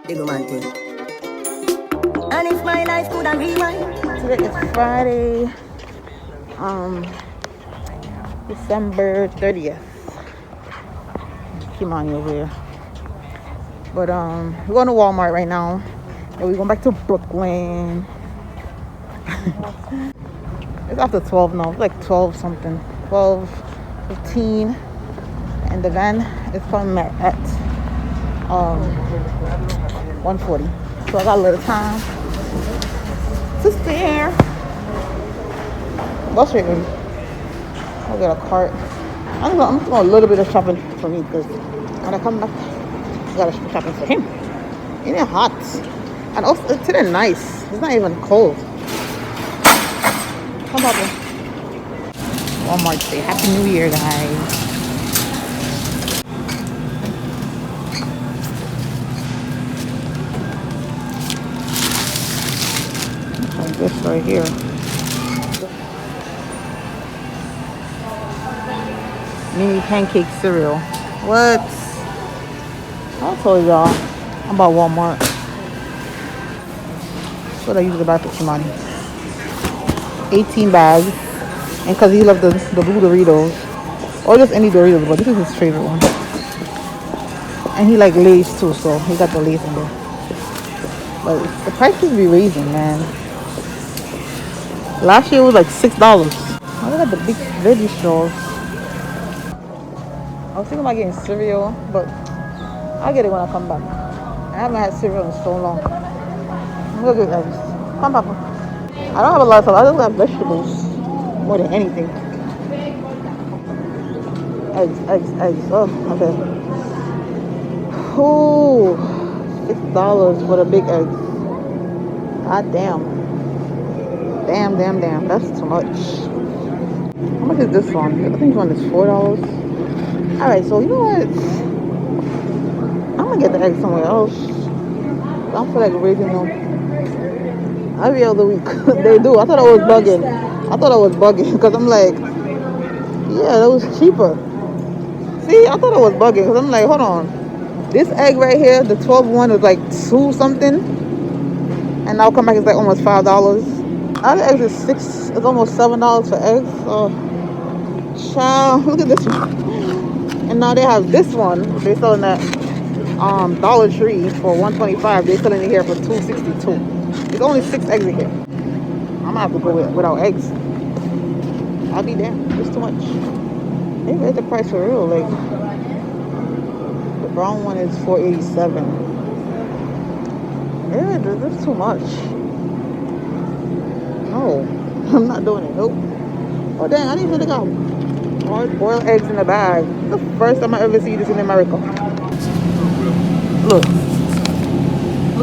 Big man thing. And if my life could have rewind. Today is Friday, December 30th. Keep on over here. But we're going to Walmart right now. And we're going back to Brooklyn. It's after 12 now. It's like 12 something. 12:15. And the van is coming at 1:40. So I got a little time to spare. Bus rate ready. I'll get a cart. I'm doing a little bit of shopping for me because when I come back, I gotta shopping for him. Ain't it hot? And also, it's today nice. It's not even cold. Come on, Walmart say Happy New Year, guys. And this right here. Mini pancake cereal. What? I'll tell y'all about Walmart. That's what I usually buy for Kimani. 18 bags. And because he loves the blue Doritos. Or just any Doritos, but this is his favorite one. And he like Lay's too, so he got the Lay's in there. But the prices be raising, man. Last year it was like $6. I got the big veggie straws. I was thinking about getting cereal, but I'll get it when I come back. I haven't had cereal in so long. I'm gonna get eggs. Come, Papa. I don't have a lot of stuff. I just got vegetables more than anything. Eggs. Oh, okay. Ooh, $6 for the big eggs. God damn. Damn. That's too much. How much is this one? I think this one is $4. Alright, so you know what? I'm gonna get the eggs somewhere else. I don't feel like raising them every other week. They do. I thought I was bugging because I'm like, yeah, that was cheaper. See, I thought I was bugging because I'm like, hold on. This egg right here, the 12 one was like 2 something. And now come back, it's like almost $5. Other eggs is $6. It's almost $7 for eggs. Oh, child, look at this one. And now they have this one. They're selling at Dollar Tree for $125. They're selling it here for $2.62. There's only 6 eggs in here. I'm gonna have to go without eggs. I'll be damned. It's too much. They raised the price for real. Like the brown one is $4.87. Yeah, this is too much. No, I'm not doing it. Nope. Oh dang, I need to go. Boiled eggs in a bag. It's the first time I ever see this in America. Look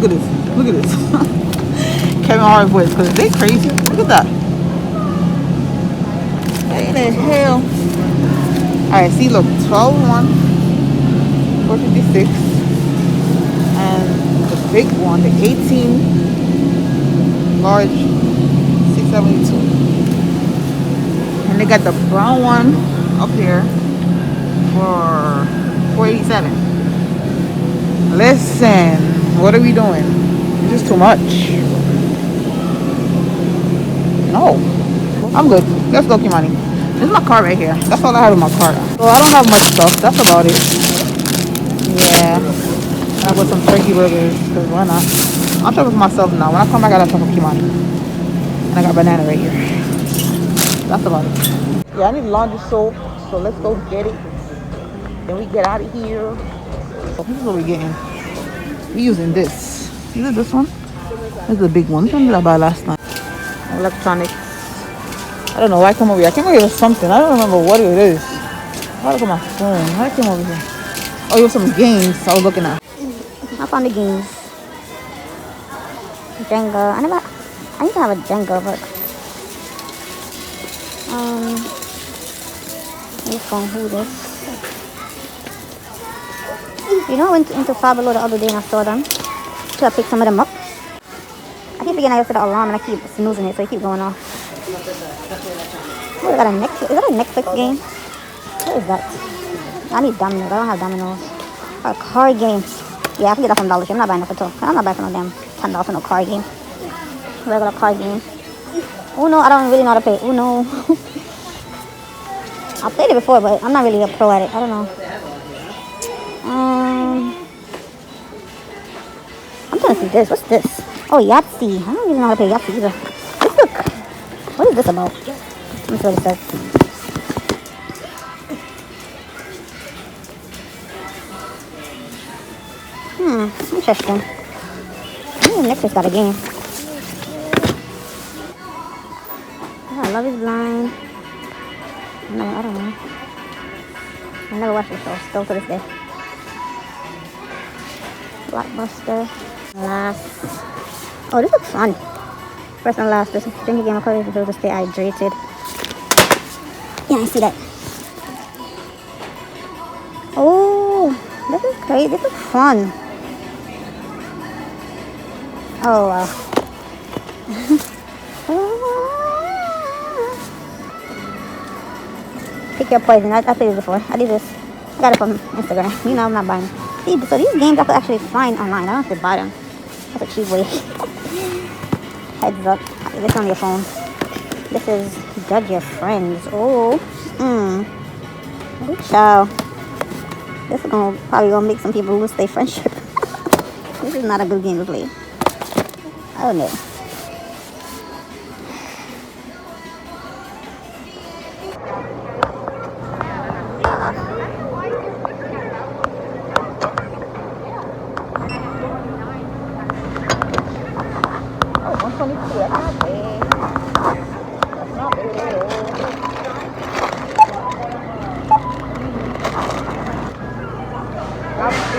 at this. Kevin Hart voice, because they crazy. Look at that. Ain't the hell. Alright, see, look, 12-1, $4.56, and the big one, the 18 large, $6.72. And they got the brown one up here for $4.87. Listen, what are we doing? This is too much. No, I'm good. Let's go, Kimani. This is my car right here. That's all I have in my car. So I don't have much stuff. That's about it. Yeah. I got some turkey burgers, because why not? I'll shop for myself now. When I come back, I gotta shop for Kimani. And I got banana right here. That's about it. Yeah, I need laundry soap, so let's go get it. Then we get out of here. So this is what we're getting. We're using this. Is it this one? This is the big one. This one I bought last night. Electronics. I don't know why I came over here. I came over here with something. I don't remember what it is. I gotta look at my phone. Why I came over here? Oh, it was some games I was looking at. I found the games. Jenga. I used to have a Jenga, but this one, who this? You know, I went into Fabelo the other day and I saw them. Should I pick some of them up? I keep forgetting I set the alarm and I keep snoozing it, so it keeps going off. Oh, we got a Netflix. Is that a Netflix game? What is that? I need dominoes. I don't have dominoes. A card game. Yeah, I can get that from Dollar Tree. I'm not buying that for two. I'm not buying for no damn $10 for no card game. Regular card game. Uno, I don't really know how to play Uno. I played it before, but I'm not really a pro at it. I don't know. I'm trying to see this. What's this? Oh, Yahtzee. I don't even know how to play Yahtzee either. This look. What is this about? Let me see what it says. Interesting. Maybe next week's got a game. Yeah, Love is Blind. No, I don't know. I never watched this show, still to this day. Blockbuster. Last. Oh, this looks fun. First and last. This drinking game of courage to stay hydrated. Yeah, I see that. Oh, this is crazy. This is fun. Oh, wow. Pick your poison. I played this before. I did this. I got it from Instagram. You know I'm not buying. See, so these games I could actually find online. I don't have to buy them. That's a cheap way. Heads up. This is on your phone. This is Judge Your Friends. Oh. Good child. This is probably gonna make some people lose their friendship. This is not a good game to play. Oh no.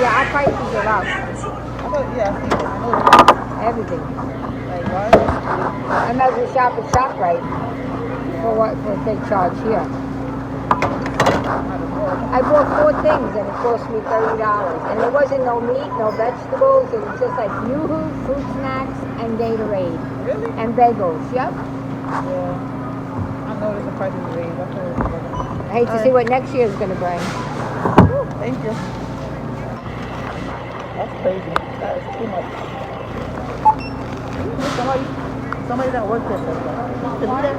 Yeah, our prices are up. Everything. Like what? I'm not going to shop at ShopRite for what they charge here. I bought 4 things and it cost me $30. And there wasn't no meat, no vegetables. It was just like Yoo-hoo, fruit snacks, and Gatorade. Really? And bagels. Yep. Yeah. I noticed the prices raised. I hate to see what next year is going to bring. Woo, thank you. That's crazy. That is too much. Somebody that works there says that.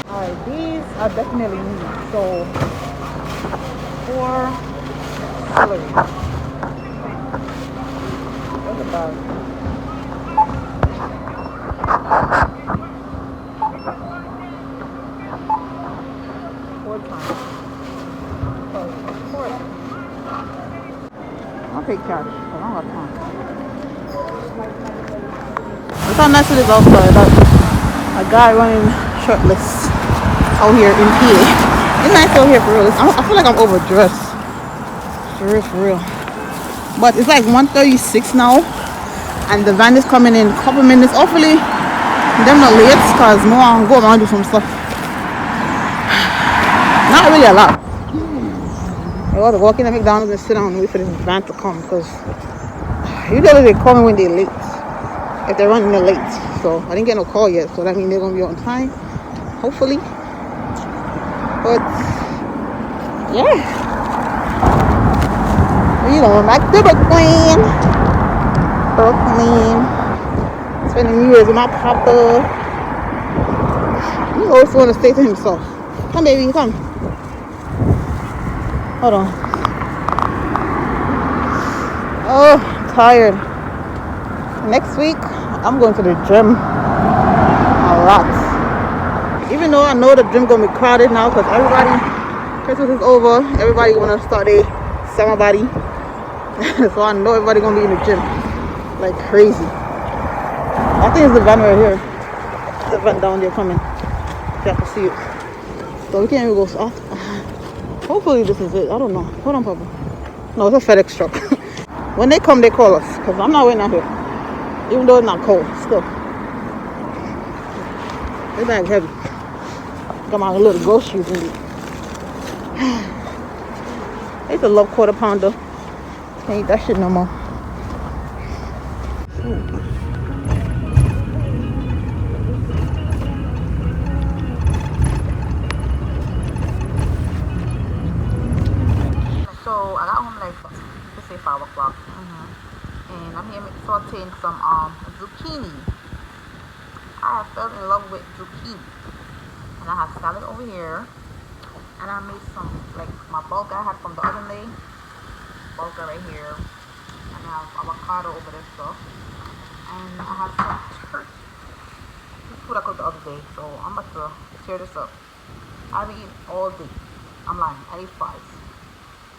Alright, these are definitely neat. So, 4 celery. What's about? I'll take cash. I don't have time. Look how nice it is outside. A guy running shirtless out here in PA. It's nice out here for real. I feel like I'm overdressed. For real. But it's like 1:36 now. And the van is coming in a couple minutes. Hopefully, them not late because no one go around do some stuff. Not really a lot. I was walking to McDonald's and sit down and wait for this van to come because usually they call me when they're late. If they're running, they're late. So I didn't get no call yet, so that means they're gonna be on time, hopefully. But yeah, you know, I'm back to Brooklyn. Spending New Year's with my papa. He always want to stay to himself. Come, baby, come. Hold on. Oh, I'm tired. Next week, I'm going to the gym a lot. Even though I know the gym gonna be crowded now because Christmas is over. Everybody wanna start their summer body. So I know everybody gonna be in the gym like crazy. I think it's the van right here. The van down there coming. You have to see it. So we can't even go off. Hopefully this is it. I don't know. Hold on, Papa. No, it's a FedEx truck. When they come, they call us. Because I'm not waiting out here. Even though it's not cold. Still. This bag's heavy. Got my little groceries in it. I used to love quarter pounder. Can't eat that shit no more. So I got home like, let's say 5 o'clock. sauteing some zucchini. I have fell in love with zucchini. And I have salad over here. And I made some, like my bulgur I had from the other day. Bulgur right here. And I have avocado over there stuff. And I have some turkey. This is food I cooked the other day. So I'm about to tear this up. I haven't eaten all day. I'm lying. I ate fries.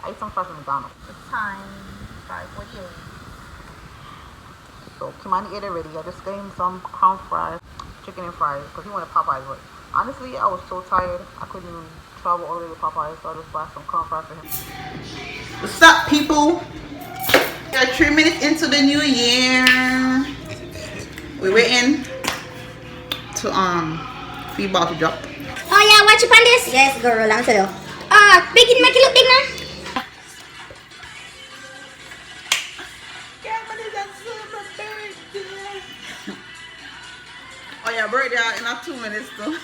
I ate some fries from McDonald's. It's time. 5:48. So Kimani ate already. I just got him some crown fries, chicken and fries, because he wanted Popeyes. But honestly, I was so tired. I couldn't even travel all the way to Popeyes, so I just bought some crown fries for him. What's up, people? We are 3 minutes into the new year. We're waiting to feed ball to drop. Oh yeah, watch you on this? Yes, girl, I'll tell you. Big it, make it look big now. Oh yeah, birthday in 2 minutes though.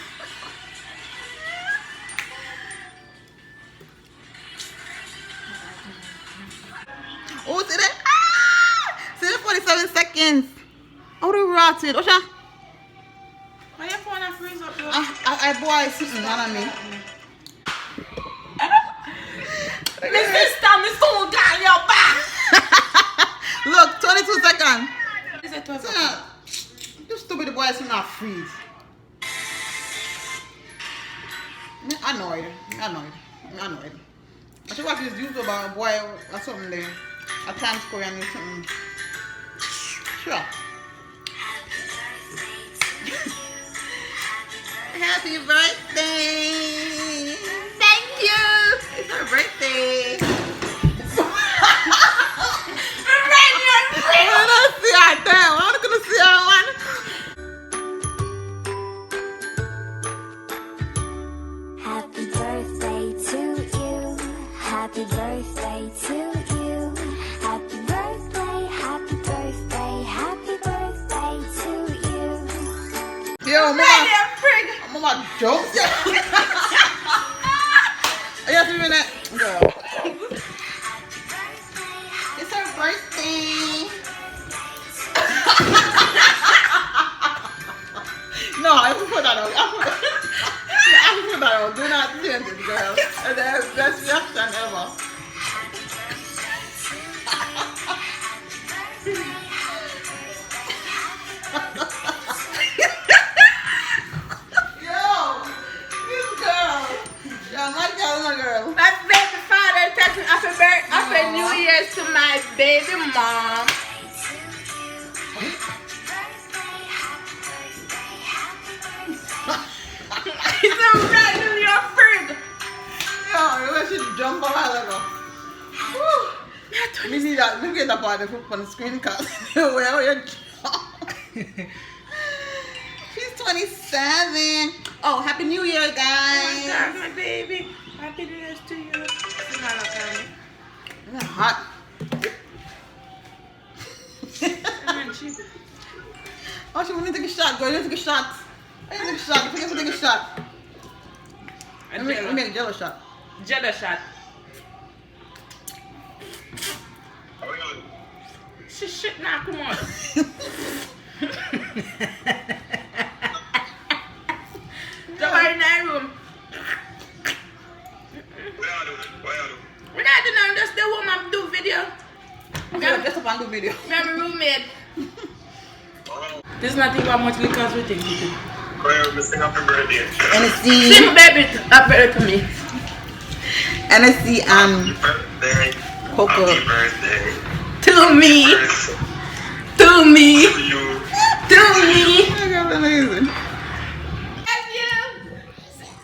Oh, see that? See that 47 seconds. Oh, the rotted. Osha. Why you phone and freeze up? I boy something on me. My sister, my son got your back. Look, 22 seconds. Is it 12 So, seconds? you stupid boy, it's not freeze. I'm annoyed. I should watch this YouTube about a boy or something there. A Times Square and something. Sure. Happy birthday! Thank you! It's her birthday! I'm gonna see her there. I'm gonna see her one. Happy birthday to you. Happy birthday to you. Happy birthday, happy birthday, happy birthday to you. Yo, I'm about jokes. You have to be in that. Girl. It's her birthday. No, I will put that on. I will put that on. Do not change it, girl. That's the best reaction ever. Yo, this girl. Yeah, my girl. My baby father texted me happy New Year's to my baby mom. It's a brand new year frig. Yo, you should jump a while ago. We need that. We get that part of on the screen cast. Where are you? She's 27. Oh, happy New Year, Oh my guys. God, my baby. Happy New Year's to you. Smile up, honey. It's hot. Oh, she want to take a shot. Go ahead and take a shot. Take a shot. Take a shot. Let me make a jello shot. Jello shot. Shit now, come on. Jump in that room. We're not doing nothing, just the woman do video. Okay, just up and do video. My roommate. This is not even how much liquor we think. Sing happy birthday. NSC. Sing baby happy birthday to me. NSC and Birthday. Coco. Happy birthday. To me. Birthday. To me. To you. To me. Oh, that's amazing. Love you.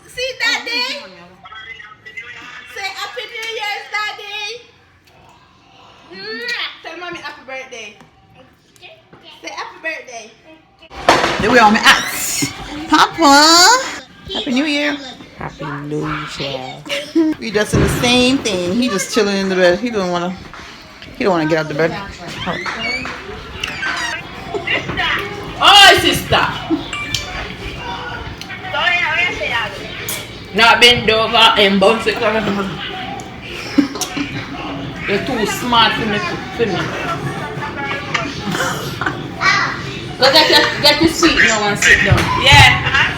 See daddy. Say happy New Year's, daddy. Tell mommy happy birthday. Say happy birthday. There we are, my aunts. Papa. Happy New Year. Happy New Year. We just in the same thing. He just chilling in the bed. He don't wanna get out of the bed. Oh, sister. Now bend over and bounce it. You're too smart for me. Go get your seat now and sit down. Yeah.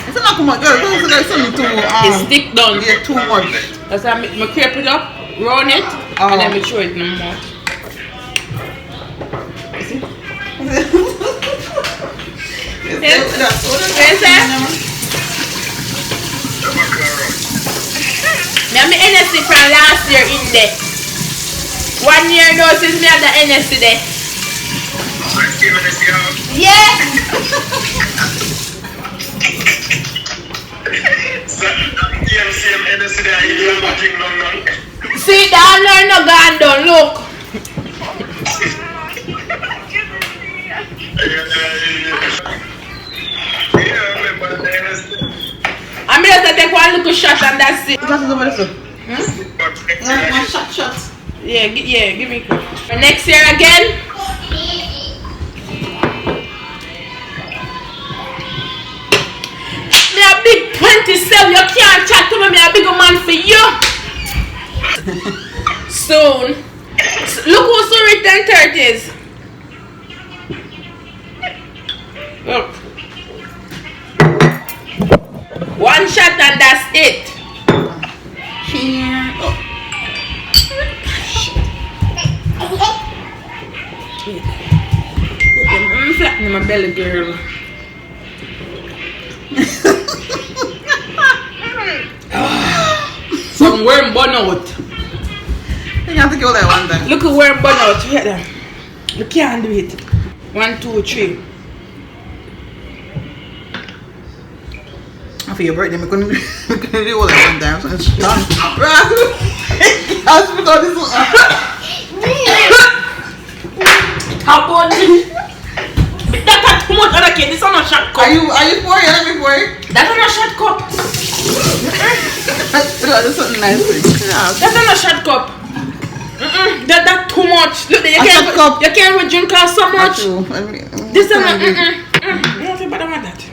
It's not too much, girl. It's like something too. It's thick done. Yeah, too much. That's why I crepe it up, round it, and then I throw it in my mouth. You see? Yes, sir. Now my NSC from last year in there. 1 year now since me had the NSC there. Yeah. See, the honor no gone down, look. I'm just take one little shot and that's it. Shot. Yeah, give me. Next year again. Me a big 27, you can't chat to me a bigger man for you. Soon. Look who's so rich than 30s. Look. One shot and that's it. Here. Oh. I'm flattening my belly, girl. Some worm bun out. You have to go there one time. Look at worm bun out. You can't do it. 1, 2, 3. For your birthday, we couldn't do all that one time. So it's done. That's because this one. Top on it. That's too much other kid. This is not a shot cup. Are you for it? Let me for it. That's not a shot cup. That's something nice. That's not a shot cup. That's too much. Look, you can't drink out so much. This is not. You don't feel better with that.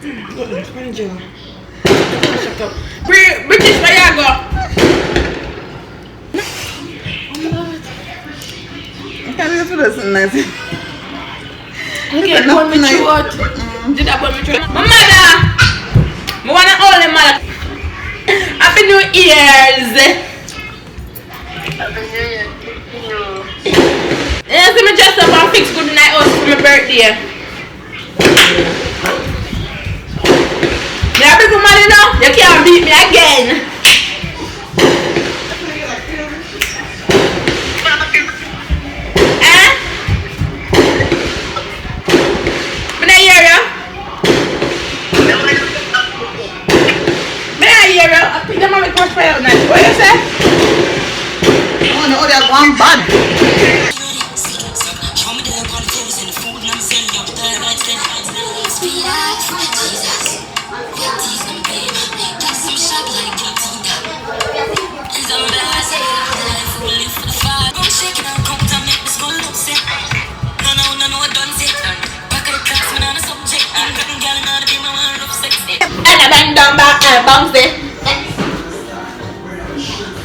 Look, Spanish. Shut up. British Viagra. I can't even feel that's something nice. Okay, put me through what? Did I put me through? My mother! I want to hold them, mother. Happy New Year's! Happy New Year. Yeah, see me dress up and fix good night house for my birthday. You have big money now? You can't beat me again. What you say? Oh no, they're one bad.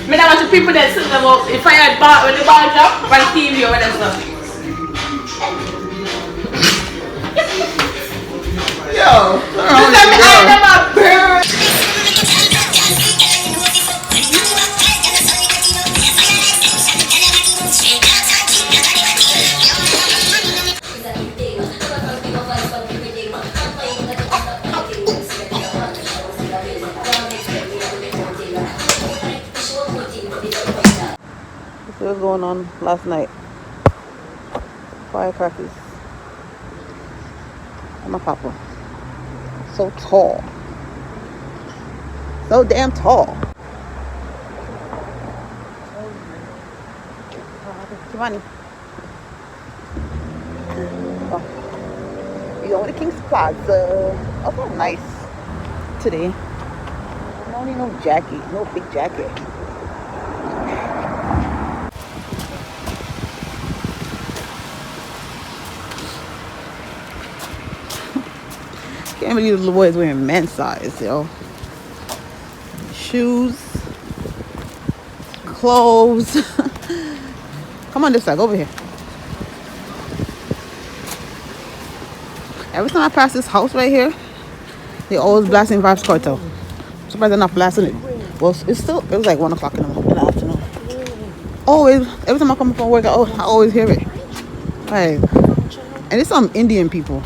I don't want the people that sit them up. If I had bar when the bar drop, on TV or whatever. Yo, what was going on last night? Firecrackers. I'm a papa. So tall. So damn tall. Giovanni. Oh. We going to King's Plaza. Oh, so nice today. I don't need no jacket. No big jacket. Can't believe this little boy is wearing men's size, yo. Shoes, clothes. Come on this side, over here. Every time I pass this house right here, they always blasting Vibes Cartel. I'm surprised they're not blasting it. Well, it was like 1 o'clock in the afternoon. Always, every time I come from work, I always hear it. Like, and it's some Indian people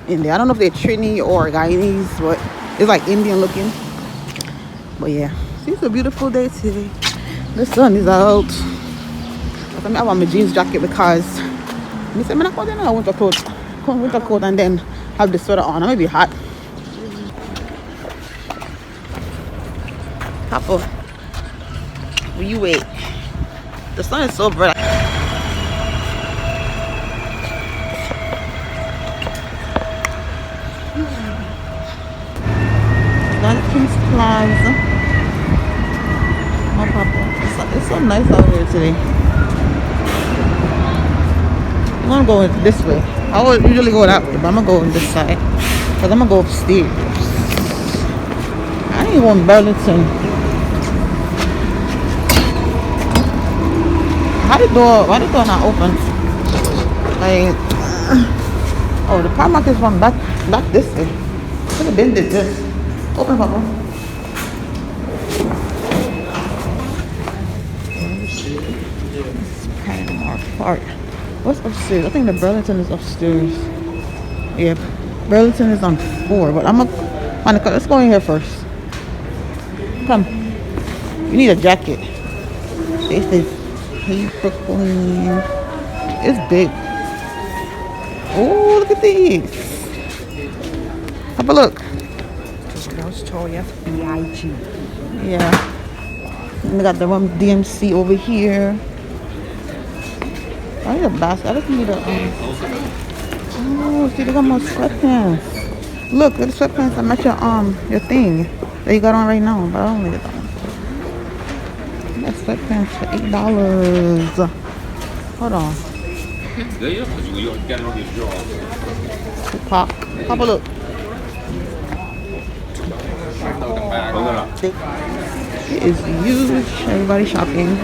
in there. I don't know if they're Trini or Guyanese, but it's like Indian looking. But yeah, see, it's a beautiful day today. The sun is out. I have on my jeans jacket because I said, I'm not going to winter coat and then have the sweater on. I may be hot. Papa, will you wait? The sun is so bright. That's King's Plaza. Oh, Papa, it's so nice out here today. I'm gonna go this way. I would usually go that way, but I'm gonna go on this side because I'm gonna go upstairs. I ain't going Burlington. Why the door not open? Like, oh, the Primark is from back this way. Could have been this. Open, Papa. Primark Park. What's upstairs? I think the Burlington is upstairs. Yeah, Burlington is on 4, but I'm gonna find a. Let's go in here first. Come. You need a jacket. They say paper clean. It's big. Oh, look at these. Have a look. B.I.G. Yeah. And they got the one DMC over here. I need a basket. I just need a oh, see, they got more sweatpants. Look, the sweatpants that match your thing that you got on right now, but I don't need it on. That sweatpants for $8. Hold on. Pop a look. It is huge. Everybody shopping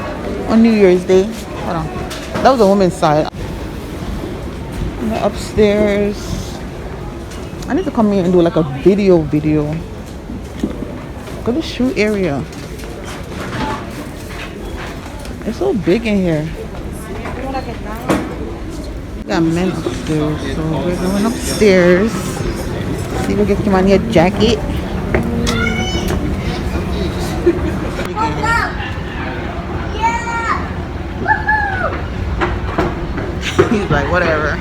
on New Year's Day. Hold on. That was the woman's side. And the upstairs. I need to come here and do like a video. Look at the shoe area. It's so big in here. We got men upstairs, so we're going upstairs. See if we get Kimani a jacket. He's like, whatever.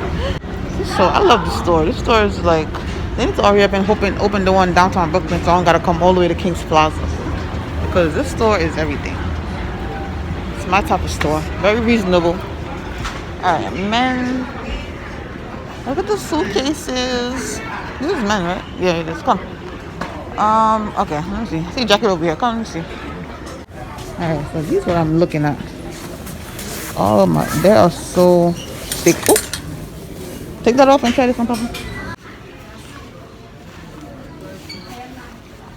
So I love the store. This store is like, they need to hurry up and open the one downtown Brooklyn, so I don't gotta come all the way to King's Plaza, because this store is everything. It's my type of store. Very reasonable. Alright, men. Look at the suitcases. This is men, right? Yeah, it is. Come. Okay, let me see. See a jacket over here. Come, let me see. Alright, so these are what I'm looking at. Oh my, they are so thick. Ooh. Take that off and try this on Papa.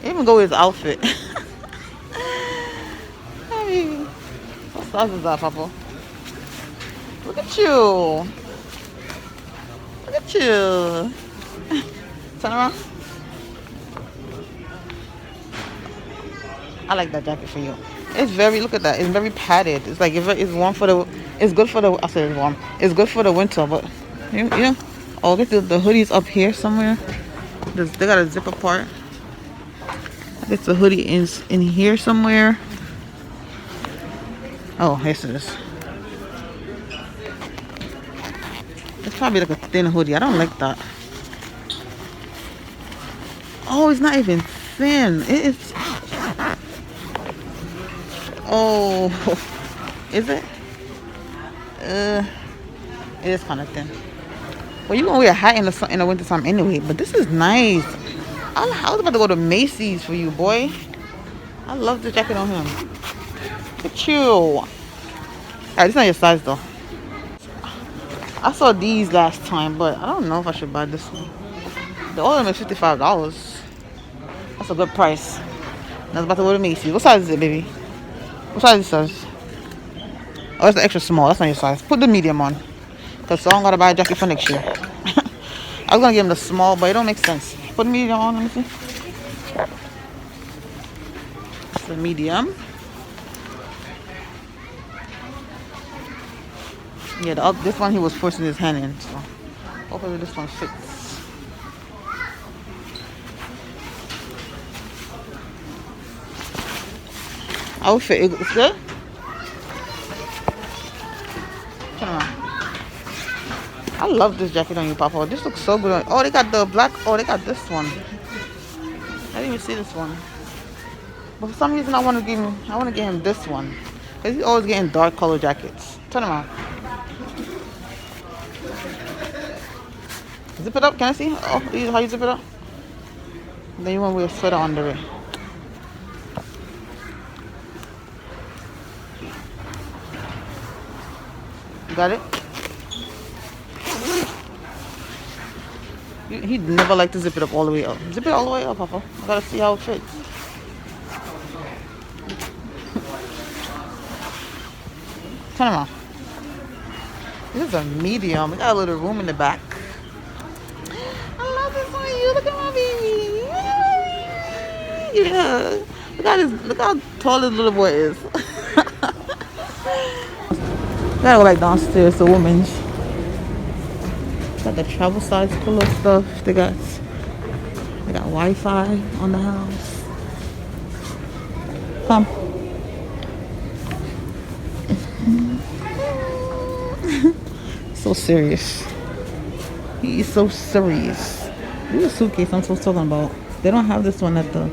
Even go with his outfit. I mean, what size is that, Papa? Look at you. Look at you. Turn around. I like that jacket for you. It's very, look at that. It's very padded. It's like, it's warm for the, it's good for the, I said it's warm. It's good for the winter, but, you know. Oh, get the hoodies up here somewhere. They got a zipper part. I guess the hoodie is in here somewhere. Oh, yes it is. It's probably like a thin hoodie. I don't like that. Oh, it's not even thin. It is. Oh, is it? It is kind of thin. Well, you gonna wear a hat in the winter time anyway. But this is nice. I was about to go to Macy's for you, boy. I love the jacket on him. Look at you. Alright, this is not your size though. I saw these last time, but I don't know if I should buy this one. The all of them is $55. That's a good price. I was about to go to Macy's. What size is it, baby? What size is this? Oh, it's the extra small. That's not your size. Put the medium on. Because I don't gotta buy a jacket for next year. I was gonna give him the small, but it don't make sense. Put medium on, let me see. It's the medium. Yeah, this one he was forcing his hand in, so hopefully this one fits. Outfit, it's good? Turn around. I love this jacket on you, Papa. This looks so good. Oh, they got the black. Oh, they got this one. I didn't even see this one. But for some reason, I want to get him this one. Because he's always getting dark color jackets. Turn around. Zip it up. Can I see? Oh, how you zip it up? Then you want to wear a sweater under it. Got it? He'd never like to zip it up all the way up. Zip it all the way up, Papa. I gotta see how it fits. Turn around. This is a medium. We got a little room in the back. I love this on you. Look at my baby. Yeah. Look how tall this little boy is. We gotta go back downstairs to women's. Got the travel size pillow stuff. They got Wi-Fi on the house. Come. So serious. He is so serious. This is a suitcase I'm talking about. They don't have this one at the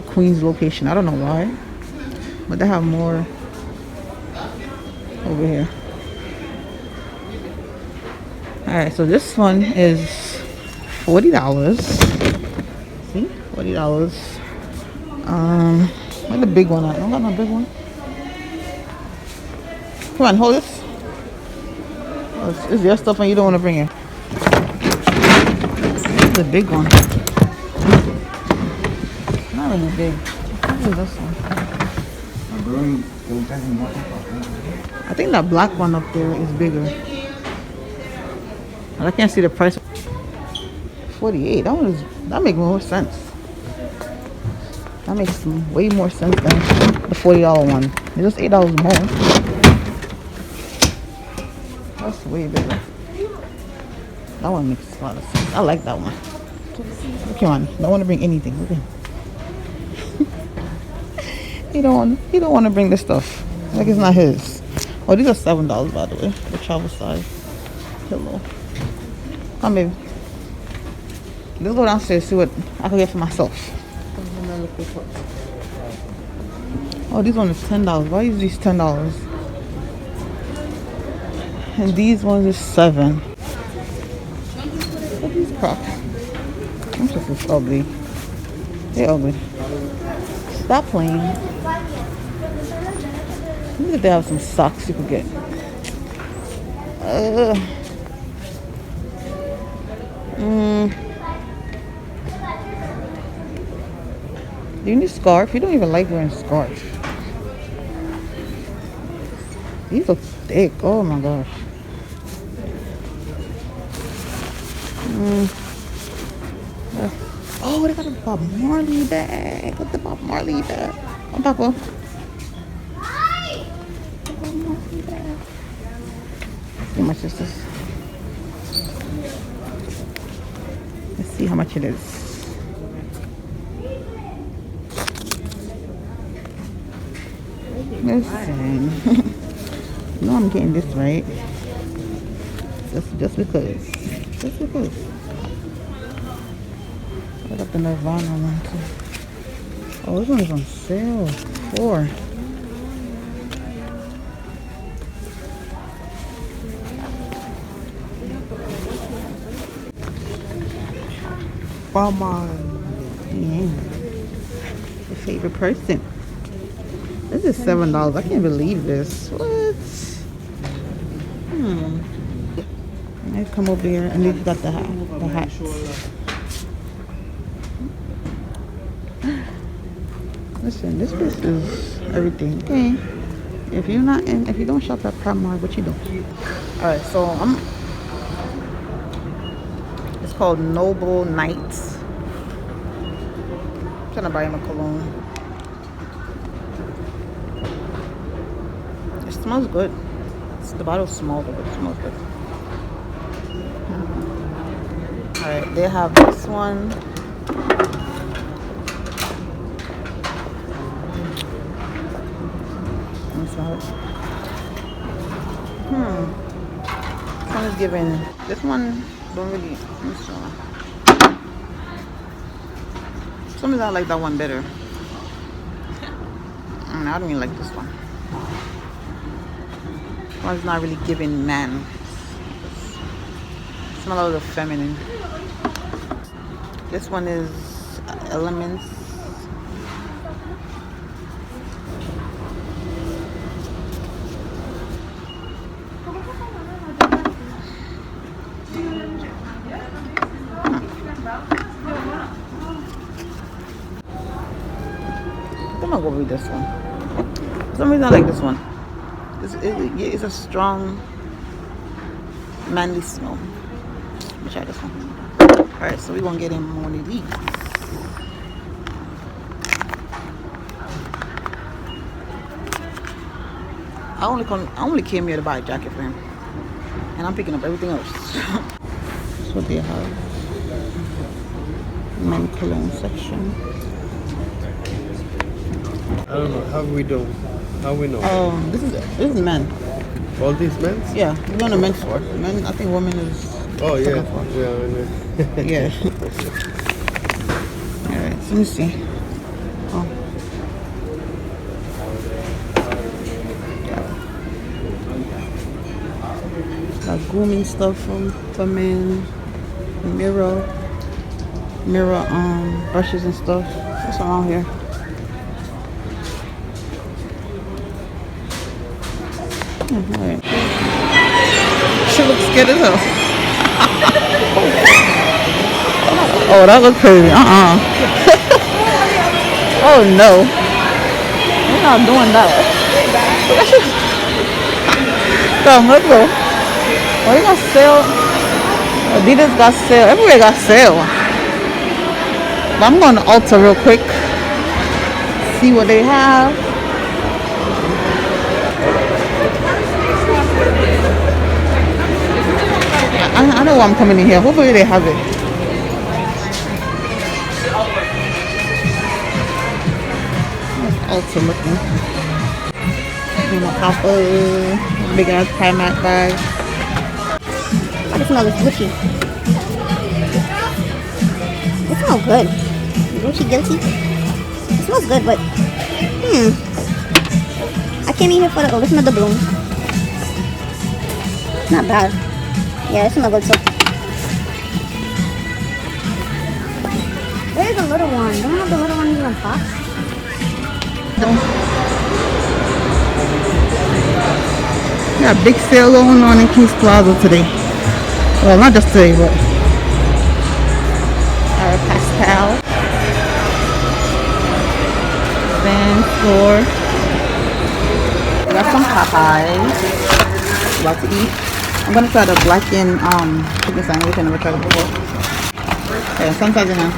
Queens location. I don't know why. But they have more over here. Alright, so this one is $40. See? $40. Where's the big one at? I don't got no big one. Come on, hold this. Oh, it's your stuff and you don't want to bring it. This is the big one. Not really big. What is this one? I think that black one up there is bigger. I can't see the price. 48. That makes more sense. That makes way more sense than the $40 one. It's just $8 more. That's way bigger. That one makes a lot of sense. I like that one. Come on, don't want to bring anything. Okay. He don't want to bring this stuff. Like it's not his. Oh, these are $7 by the way. The travel size pillow. Come, baby. Let's go downstairs and see what I can get for myself. Oh, this one is $10. Why is these $10? And these ones are $7. What are these Crocs? I'm just this ugly. They're ugly. Stop playing. Look if they have some socks you could get. Do you need a scarf? You don't even like wearing scarf. These look thick. Oh my gosh. Oh, they got a Bob Marley bag. Look at the Bob Marley bag. Oh, Papa. Bob Marley bag. How much is this? Let's see how much it is. Listen. No, I'm getting this right. Just because. Just because. I got the Nirvana one too. Oh, this one is on sale. 4. Mama. Yeah. Your favorite person. This is $7. I can't believe this. What? I come over here and they've got the hats. Listen, this place is everything. Okay. If you don't shop at Primark, what you do? Alright, so it's called Noble Nights. I'm trying to buy him a cologne. It smells good. The bottle's small, but it smells good. Alright, they have this one. Let me smell it. This one is giving. This one don't really. Let me smell. For some reason I like that one better. I don't even like this one. This one's not really giving man. It smells a little feminine. This one is Elements. I'm gonna go with this one. For some reason I like this one. It's a strong, manly smell. Let me try this one. Alright, so we're gonna get him one of these. I only came here to buy a jacket for him. And I'm picking up everything else. That's what they have. Men cologne section. I don't know. How we do? How we know? This is men. All these men? Yeah, we're on a men's floor. Men, I think women is. Oh yeah. second floor. Yeah. I know. Yeah. Alright, so let me see. Oh. Got grooming stuff for men. Mirror brushes and stuff. What's around here? Alright. She looks scared as hell. Oh, that looks crazy. Oh no. We're not doing that. Come, let's go. Oh, they got sale. Adidas got sale. Everywhere got sale. But I'm going to Ulta real quick. See what they have. I know why I'm coming in here. Hopefully they have it. Ulta looking. Big ass Primark bag. I can smell this Gucci. It smells good. Gucci guilty. It smells good, but I came in here for the listen to the bloom. Not bad. Yeah, it smells good too. Where's the little one? Don't have the little one in the box? Got a big sale going on in Kings Plaza today. Well, not just today, but our pastel. Van store. We got some Popeyes. About to eat. I'm gonna try the Blackened chicken sandwich. I never tried it before. Yeah, sometimes in here.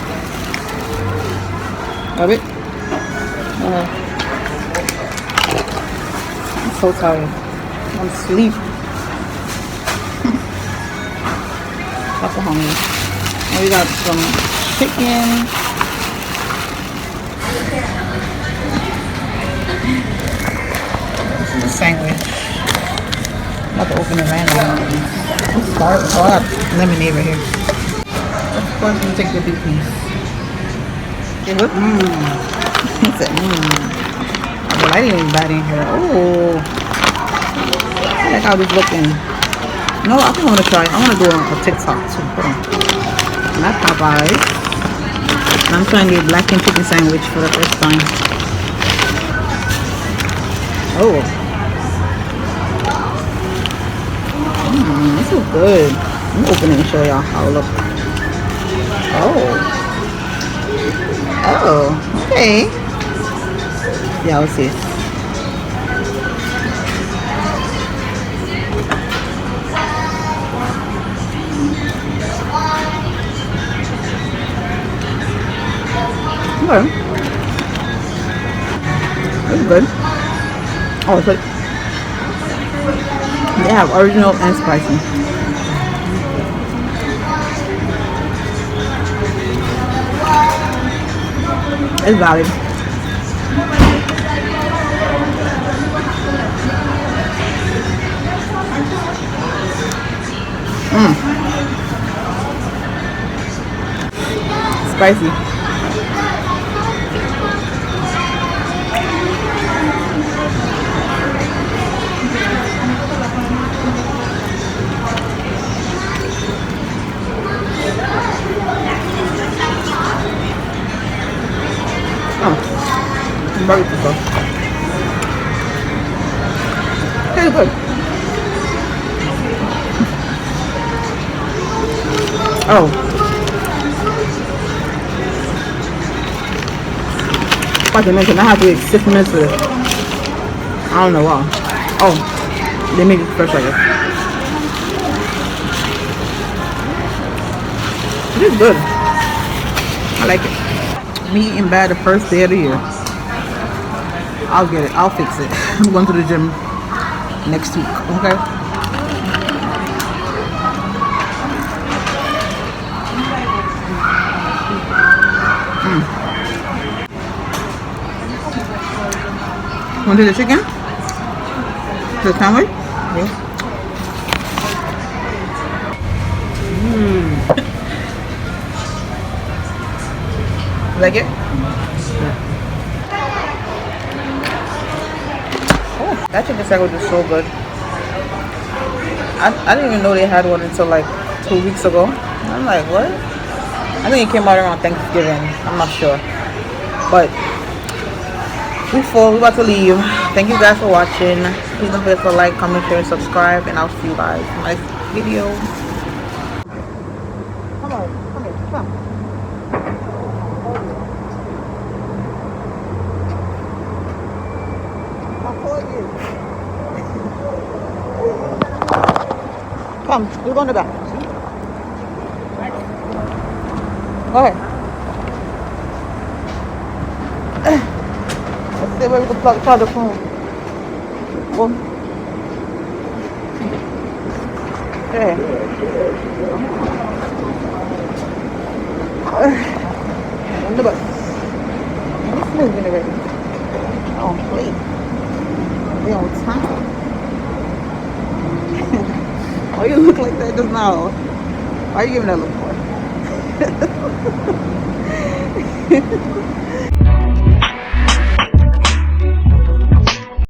Love it. I'm so tired. I'm asleep. That's a homie. And we got some chicken. This is a sandwich. I'm about to open it randomly. I'm starving. Oh, I got lemonade right here. Of course, we take the big piece. It look, He said, The lighting is bad in here. Oh. I like how this looking. No, I think I want to try. I want to do a TikTok too. Hold on. Not Popeyes. And I'm trying the Blackened chicken sandwich for the first time. Oh. This is good. I'm gonna open it and show y'all how it looks. Oh, okay. Yeah, let's see. Okay. It's good. Oh, it's like they have original and spicy. It's valid. Spicy. Oh, barbecue sauce. Very good. Oh, like I mentioned, I have to wait 6 minutes for this. I don't know why. Oh, they make it fresh, I guess. It is good. I like it. Me eating bad the first day of the year. I'll get it. I'll fix it. I'm going to the gym next week. Okay. Want to do the chicken? The sandwich? Yeah. Like it? Oh, that chicken sandwich is so good. I didn't even know they had one until like 2 weeks ago. I'm like, what? I think it came out around Thanksgiving. I'm not sure. But we're full. We're about to leave. Thank you guys for watching. Please don't forget to like, comment, share, and subscribe. And I'll see you guys in the next video. Come on. Come here. Come. Come, we're going to back. Go ahead. Let's see where we can plug the phone. Go. Okay. On the bus. It's moving already. Oh, wait. We're on time. Why you look like that just now? Why are you giving that look for?